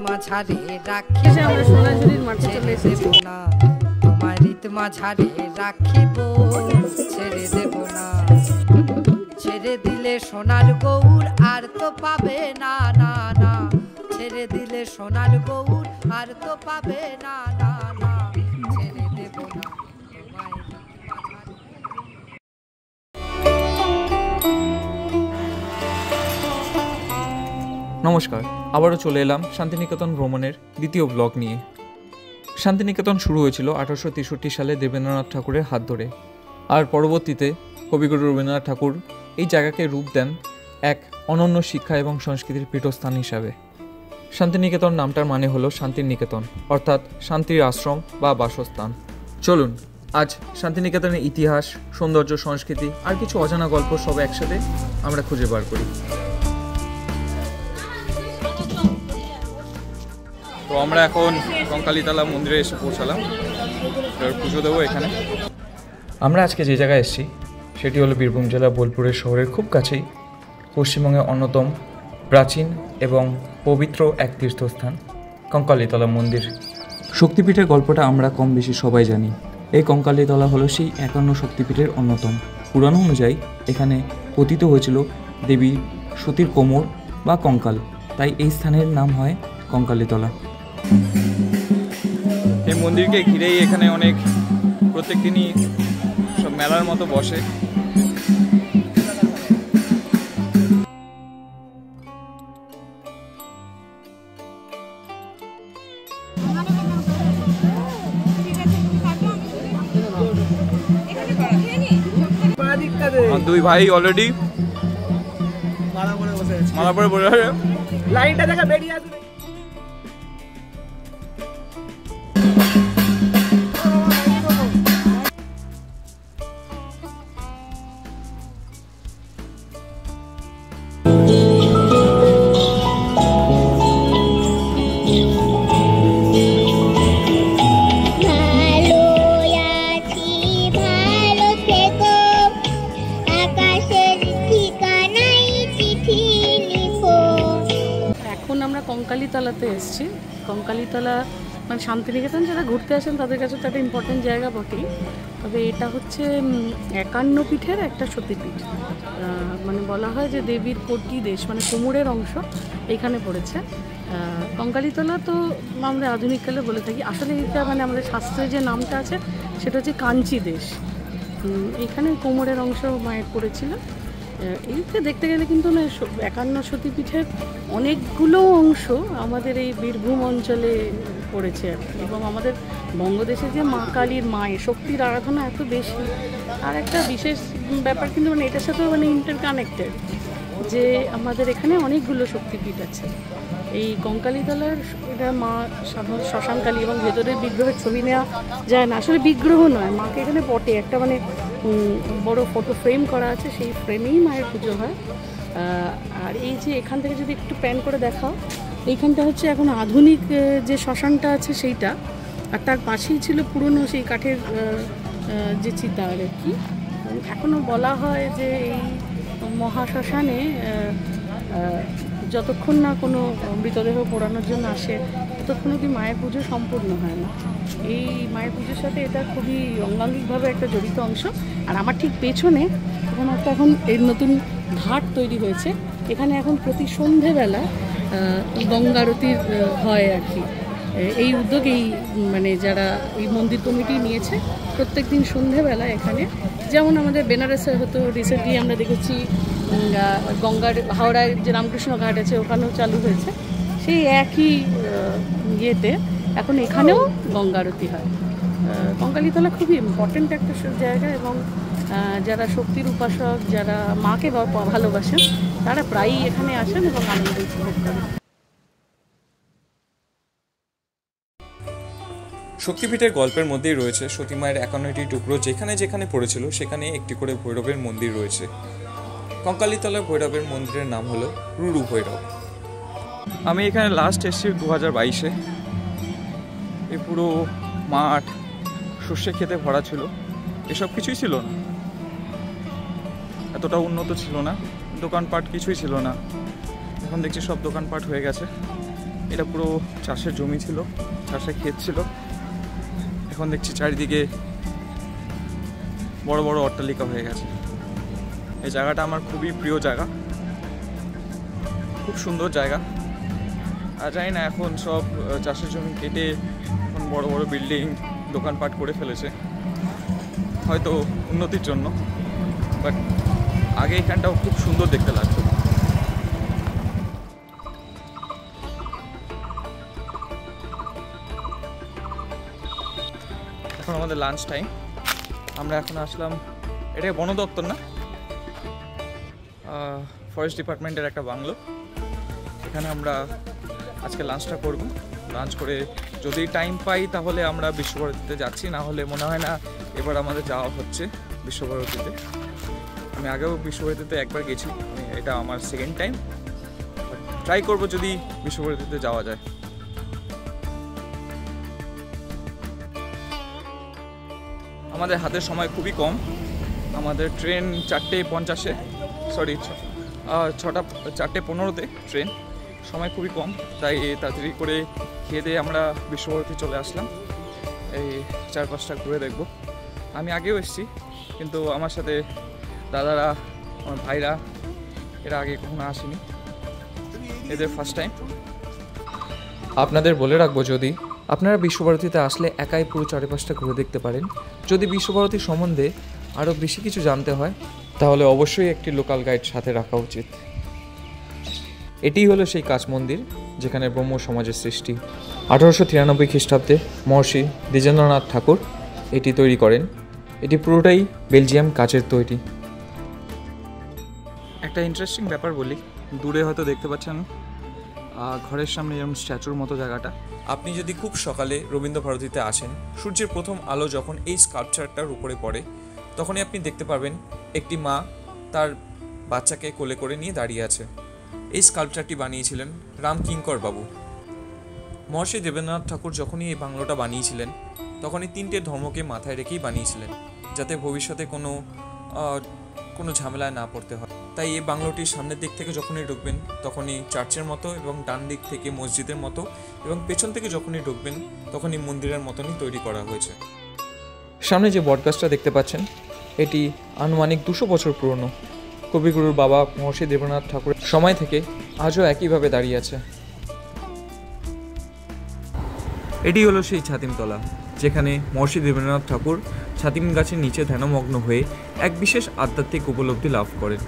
মাঝারে রাখি আমরা সোনাঝুরির মাঠে চলে এসেছি না, তোমার রীত মাঝারে রাখিব ছেড়ে দেব না, ছেড়ে দিলে সোনার গৌর আর তো পাবে না, না না ছেড়ে দিলে সোনার গৌর আর তো পাবে না, না না ছেড়ে দেব না। নমস্কার, আবারও চলে এলাম শান্তিনিকেতন ভ্রমণের দ্বিতীয় ব্লগ নিয়ে। শান্তিনিকেতন শুরু হয়েছিল 1863 সালে দেবেন্দ্রনাথ ঠাকুরের হাত ধরে, আর পরবর্তীতে কবিগুরু রবীন্দ্রনাথ ঠাকুর এই জায়গাকে রূপ দেন এক অনন্য শিক্ষা এবং সংস্কৃতির পীঠস্থান হিসাবে। শান্তিনিকেতন নামটার মানে হলো শান্তির নিকেতন, অর্থাৎ শান্তির আশ্রম বা বাসস্থান। চলুন আজ শান্তিনিকেতনের ইতিহাস, সৌন্দর্য, সংস্কৃতি আর কিছু অজানা গল্প সব একসাথে আমরা খুঁজে বার করি। তো আমরা এখন কঙ্কালীতলা মন্দিরে এসে পৌঁছালাম, এবার পুজো দেবো এখানে। আমরা আজকে যে জায়গায় এসেছি সেটি হলো বীরভূম জেলা বোলপুরের শহরের খুব কাছেই পশ্চিমবঙ্গের অন্যতম প্রাচীন এবং পবিত্র এক তীর্থস্থান কঙ্কালীতলা মন্দির। শক্তিপীঠের গল্পটা আমরা কম বেশি সবাই জানি। এই কঙ্কালীতলা হলো সেই 51 শক্তিপীঠের অন্যতম। পুরাণ অনুযায়ী এখানে পতিত হয়েছিল দেবী সতীর কোমর বা কঙ্কাল, তাই এই স্থানের নাম হয় কঙ্কালীতলা। এই মন্দিরকে ঘিরেই এখানে অনেক প্রত্যেক দিনই সব মেলার মতো বসে। দুই ভাই অলরেডি মালা পরে বসে আছে, লাইনটা দেখা বেরিয়ে আসবে। কঙ্কালীতলাতে এসেছি। কঙ্কালীতলা মানে শান্তিনিকেতন যারা ঘুরতে আসেন তাদের কাছে তো একটা ইম্পর্টেন্ট জায়গা বটেই, তবে এটা হচ্ছে 51 পীঠের একটা সতীপীঠ। মানে বলা হয় যে দেবীর কোটি দেশ মানে কোমরের অংশ এইখানে পড়েছে। কঙ্কালীতলা তো আমরা আধুনিককালে বলে থাকি, আসলে এটা মানে আমাদের শাস্ত্রে যে নামটা আছে সেটা হচ্ছে কাঞ্চি দেশ। এখানে কোমরের অংশ মায়ের পড়েছিল। এইটা দেখতে গেলে কিন্তু না 51 সতীপীঠের অনেকগুলো অংশ আমাদের এই বীরভূম অঞ্চলে পড়েছে আর কি। এবং আমাদের বঙ্গদেশে যে মা কালীর মায়ের শক্তির আরাধনা এত বেশি, আর একটা বিশেষ ব্যাপার কিন্তু মানে এটার সাথেও মানে ইন্টারকানেক্টেড, যে আমাদের এখানে অনেকগুলো শক্তিপীঠ আছে। এই কঙ্কালীতলার এটা মা সাধারণ শ্মশানকালী, এবং ভেতরের বিগ্রহের ছবি নেওয়া যায় না, আসলে বিগ্রহ নয়, মাকে এখানে পটে একটা মানে বড় ফটো ফ্রেম করা আছে, সেই ফ্রেমেই মায়ের পুজো হয়। আর এই যে এখান থেকে যদি একটু প্যান করে দেখাও, এইখানটা হচ্ছে এখন আধুনিক যে শ্মশানটা আছে সেইটা, আর তার পাশেই ছিল পুরনো সেই কাঠের যে চিতা আর কি। এখনও বলা হয় যে এই মহাশ্মশানে যতক্ষণ না কোনো মৃতদেহ পোড়ানোর জন্য আসে ততক্ষণ অবধি মায়ের পুজো সম্পূর্ণ হয় না। এই মায়ের পুজোর সাথে এটা খুবই অঙ্গাঙ্গিকভাবে একটা জড়িত অংশ। আর আমার ঠিক পেছনে এখানে একটা এখন এই নতুন ঘাট তৈরি হয়েছে, এখানে এখন প্রতি সন্ধেবেলা গঙ্গারতির হয় আর কি। এই উদ্যোগেই মানে যারা এই মন্দির কমিটি নিয়েছে, প্রত্যেক দিন সন্ধেবেলা এখানে, যেমন আমাদের বেনারসে হতো, রিসেন্টলি আমরা দেখেছি গঙ্গার হাওড়ায় যে রামকৃষ্ণ ঘাট আছে ওখানেও চালু হয়েছে, সেই একই ইয়েতে এখন এখানেও গঙ্গা আরতি হয়। কঙ্কালীতলা খুবই ইম্পর্টেন্ট একটা জায়গা, এবং যারা শক্তির উপাসক, যারা মাকে ভালোবাসেন, তারা প্রায়ই এখানে আসেন এবং আনন্দ উপভোগ করেন। শক্তিপীঠের গল্পের মধ্যেই রয়েছে সতীমায়ের 51টি টুকরো, যেখানে যেখানে পড়েছিল সেখানে একটি করে ভৈরবের মন্দির রয়েছে। কঙ্কালীতলা ভৈরবের মন্দিরের নাম হলো রুরু ভৈরব। আমি এখানে লাস্ট এসেছি 2022-এ। এই পুরো মাঠ সর্ষে খেতে ভরা ছিল, এসব কিছুই ছিল না। এতটা উন্নত ছিল না, দোকানপাট কিছুই ছিল না। এখন দেখছি সব দোকানপাট হয়ে গেছে। এটা পুরো চাষের জমি ছিল, চাষের ক্ষেত ছিল। এখন দেখছি চারিদিকে বড় বড় অট্টালিকা হয়ে গেছে। এই জায়গাটা আমার খুবই প্রিয় জায়গা, খুব সুন্দর জায়গা। আর জানি না এখন সব চাষের জমি কেটে এখন বড় বড় বিল্ডিং দোকানপাট করে ফেলেছে, হয়তো উন্নতির জন্য। বাট আগে এখানটাও খুব সুন্দর দেখতে লাগতো। এখন আমাদের লাঞ্চ টাইম। আমরা এখন আসলাম, এটা বন দপ্তর না, ফরেস্ট ডিপার্টমেন্টের একটা বাংলো। এখানে আমরা আজকে লাঞ্চটা করব। লাঞ্চ করে যদি টাইম পাই তাহলে আমরা বিশ্বভারতীতে যাচ্ছি, না হলে মনে হয় না এবার আমাদের যাওয়া হচ্ছে বিশ্বভারতীতে। আমি আগেও বিশ্বভারতীতে একবার গেছি, এটা আমার সেকেন্ড টাইম। ট্রাই করব যদি বিশ্বভারতীতে যাওয়া যায়। আমাদের হাতের সময় খুবই কম। আমাদের ট্রেন 4:50-এ, সরি 4:15-তে ট্রেন, সময় খুবই কম। তাই তাড়াতাড়ি করে খেয়ে দিয়ে আমরা বিশ্বভারতী চলে আসলাম। এই চারপাশটা ঘুরে দেখব। আমি আগেও এসেছি, কিন্তু আমার সাথে দাদারা, আমার ভাইরা এরা আগে কখনো আসেনি, এদের ফার্স্ট টাইম। আপনাদের বলে রাখবো, যদি আপনারা বিশ্বভারতীতে আসলে একাই পুরো চারপাশটা ঘুরে দেখতে পারেন। যদি বিশ্বভারতী সম্বন্ধে আরও বেশি কিছু জানতে হয় তাহলে অবশ্যই একটি লোকাল গাইড সাথে রাখা উচিত। এটিই হলো সেই কাচ মন্দির যেখানে ব্রহ্ম সমাজের সৃষ্টি। 1893 খ্রিস্টাব্দে মহর্ষি দ্বিজেন্দ্রনাথ ঠাকুর এটি তৈরি করেন। এটি পুরোটাই বেলজিয়াম কাচের তৈরি। একটা ইন্টারেস্টিং ব্যাপার বলি, দূরে হয়তো দেখতে পাচ্ছেন ঘরের সামনে যেমন স্ট্যাচুর মতো জায়গাটা। আপনি যদি খুব সকালে রবীন্দ্র ভারতীতে আসেন, সূর্যের প্রথম আলো যখন এই স্কাল্পচারটার উপরে পড়ে, তখনই আপনি দেখতে পাবেন একটি মা তার বাচ্চাকে কোলে করে নিয়ে দাঁড়িয়ে আছে। এই স্কাল্পচারটি বানিয়েছিলেন রামকিঙ্কর বাবু। মহর্ষি দেবেন্দ্রনাথ ঠাকুর যখনই এই বাংলোটা বানিয়েছিলেন, তখনই 3টে ধর্মকে মাথায় রেখেই বানিয়েছিলেন, যাতে ভবিষ্যতে কোনো ঝামেলায় না পড়তে হয়। তাই এই বাংলোটির সামনের দিক থেকে যখনই ঢুকবেন তখনই চার্চের মতো, এবং ডান দিক থেকে মসজিদের মতো, এবং পেছন থেকে যখনই ঢুকবেন তখনই মন্দিরের মতনই তৈরি করা হয়েছে। সামনে যে বটগাছটা দেখতে পাচ্ছেন, এটি আনুমানিক 200 বছর পুরনো। কবিগুরুর বাবা মহর্ষি দেবেন্দ্রনাথ ঠাকুরের সময় থেকে আজও একইভাবে দাঁড়িয়ে আছে। এটি হলো সেই ছাতিমতলা, যেখানে মহর্ষি দেবেন্দ্রনাথ ঠাকুর ছাতিম গাছের নিচে ধ্যানমগ্ন হয়ে এক বিশেষ আধ্যাত্মিক উপলব্ধি লাভ করেন।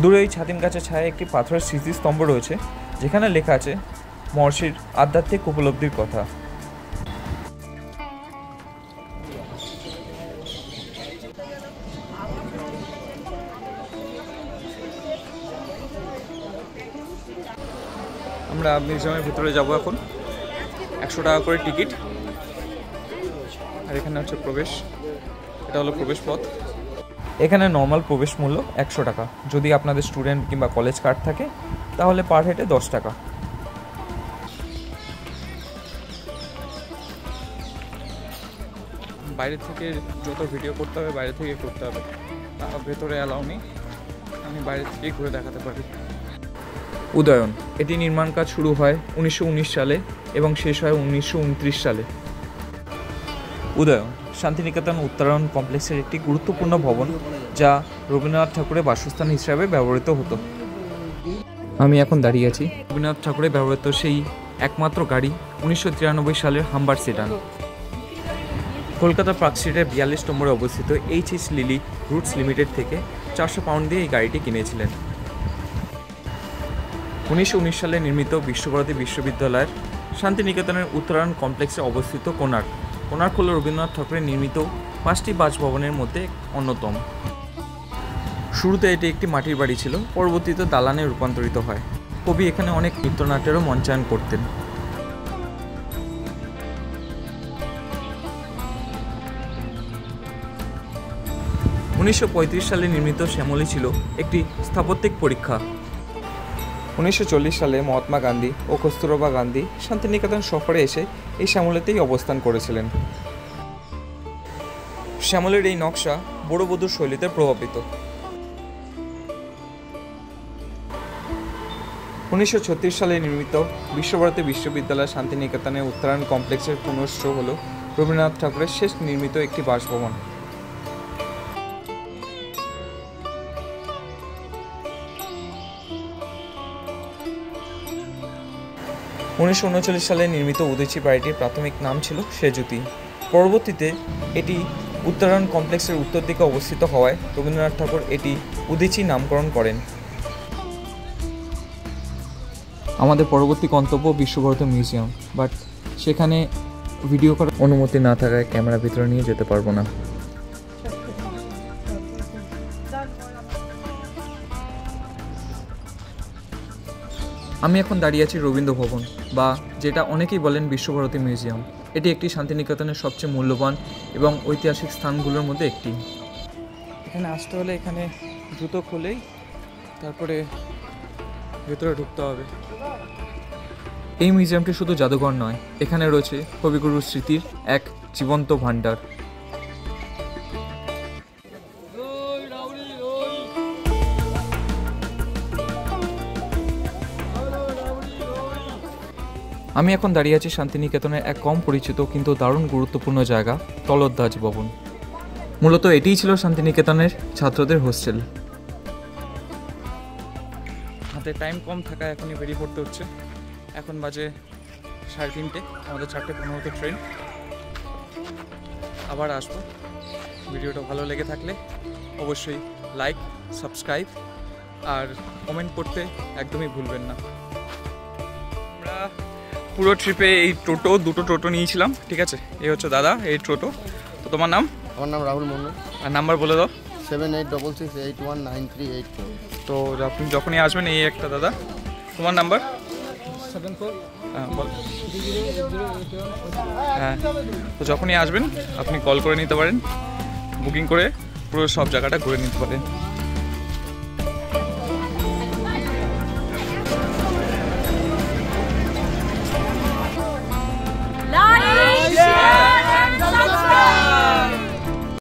দূরে এই ছাতিম গাছের ছায়ায় একটি পাথরের স্মৃতিস্তম্ভ রয়েছে, যেখানে লেখা আছে মহর্ষির আধ্যাত্মিক উপলব্ধির কথা। আমরা মিউজিয়ামের ভিতরে যাব এখন। 100 টাকা করে টিকিট, আর এখানে হচ্ছে প্রবেশ। এটা হলো প্রবেশ পথ। এখানে নর্মাল প্রবেশ মূল্য 100 টাকা। যদি আপনাদের স্টুডেন্ট কিংবা কলেজ কার্ড থাকে তাহলে পার হেডে 10 টাকা। বাইরে থেকে যত ভিডিও করতে হবে বাইরে থেকে করতে হবে, ভেতরে অ্যালাউ নেই। আমি বাইরে থেকেই ঘুরে দেখাতে পারি। উদয়ন, এটি নির্মাণ কাজ শুরু হয় 1919 সালে এবং শেষ হয় 1929 সালে। উদয়ন শান্তিনিকেতন উত্তরায়ণ কমপ্লেক্সের একটি গুরুত্বপূর্ণ ভবন, যা রবীন্দ্রনাথ ঠাকুরের বাসস্থান হিসাবে ব্যবহৃত হতো। আমি এখন দাঁড়িয়ে আছি রবীন্দ্রনাথ ঠাকুরের ব্যবহৃত সেই একমাত্র গাড়ি 1993 সালের হাম্বার সেডান। কলকাতা পার্ক স্ট্রিটের 42 নম্বরে অবস্থিত এইচ লিলি রুটস লিমিটেড থেকে 400 পাউন্ড দিয়ে এই গাড়িটি কিনেছিলেন। 1919 সালে নির্মিত বিশ্বভারতী বিশ্ববিদ্যালয়ের শান্তিনিকেতনের উত্তরায়ণ কমপ্লেক্সে অবস্থিত কোণার্ক হল রবীন্দ্রনাথ ঠাকুরের নির্মিত 5টি বাসভবনের মধ্যে অন্যতম। শুরুতে এটি একটি মাটির বাড়ি ছিল, পরবর্তীতে দালানে রূপান্তরিত হয়। কবি এখানে অনেক নৃত্যনাট্যেরও মঞ্চায়ন করতেন। (1935 সালে নির্মিত শ্যামলী ছিল একটি স্থাপত্যিক পরীক্ষা। 1940 সালে মহাত্মা গান্ধী ও কস্তুরবা গান্ধী শান্তিনিকেতন সফরে এসে এই শ্যামলীতেই অবস্থান করেছিলেন। শ্যামলীর এই নকশা বড়বধূর শৈলীতে প্রভাবিত। 1936 সালে নির্মিত বিশ্বভারতী বিশ্ববিদ্যালয় শান্তিনিকেতনে উত্তরায়ণ কমপ্লেক্সের পুনশ্চ হল রবীন্দ্রনাথ ঠাকুরের শেষ নির্মিত একটি বাসভবন। 1939 সালে নির্মিত উদীচী বাড়িটির প্রাথমিক নাম ছিল সেজুতি। পরবর্তীতে এটি উত্তরায়ণ কমপ্লেক্সের উত্তর দিকে অবস্থিত হওয়ায় রবীন্দ্রনাথ ঠাকুর এটি উদীচী নামকরণ করেন। আমাদের পরবর্তী গন্তব্য বিশ্বভারতী মিউজিয়াম, বাট সেখানে ভিডিও করার অনুমতি না থাকায় ক্যামেরা ভিতরে নিয়ে যেতে পারবো না। আমি এখন দাঁড়িয়ে আছি রবীন্দ্র ভবন, বা যেটা অনেকেই বলেন বিশ্বভারতী মিউজিয়াম। এটি একটি শান্তিনিকেতনের সবচেয়ে মূল্যবান এবং ঐতিহাসিক স্থানগুলোর মধ্যে একটি। এখানে আসতে হলে এখানে জুতো খুলেই তারপরে ভেতরে ঢুকতে হবে। এই মিউজিয়ামটি শুধু জাদুঘর নয়, এখানে রয়েছে কবিগুরুর স্মৃতির এক জীবন্ত ভাণ্ডার। আমি এখন দাঁড়িয়ে আছি শান্তিনিকেতনের এক কম পরিচিত কিন্তু দারুণ গুরুত্বপূর্ণ জায়গা, তলোদ্দাজ ভবন। মূলত এটিই ছিল শান্তিনিকেতনের ছাত্রদের হোস্টেল। হাতে টাইম কম থাকায় এখনই বেরিয়ে পড়তে হচ্ছে। এখন বাজে 3:30, আমাদের 4:15 ট্রেন। আবার আসবো। ভিডিওটা ভালো লেগে থাকলে অবশ্যই লাইক, সাবস্ক্রাইব আর কমেন্ট করতে একদমই ভুলবেন না। আমরা পুরো ট্রিপে এই দুটো টোটো নিয়েছিলাম, ঠিক আছে? এই হচ্ছে দাদা, এই টোটো। তো তোমার নাম? আমার নাম রাহুল মন্ডল। আর নাম্বার বলে দাও। 7866819384। তো আপনি যখনই আসবেন, এই একটা দাদা, তোমার নাম্বার? 74। হ্যাঁ বল। হ্যাঁ, তো যখনই আসবেন আপনি কল করে নিতে পারেন, বুকিং করে পুরো সব জায়গাটা ঘুরে নিতে পারেন।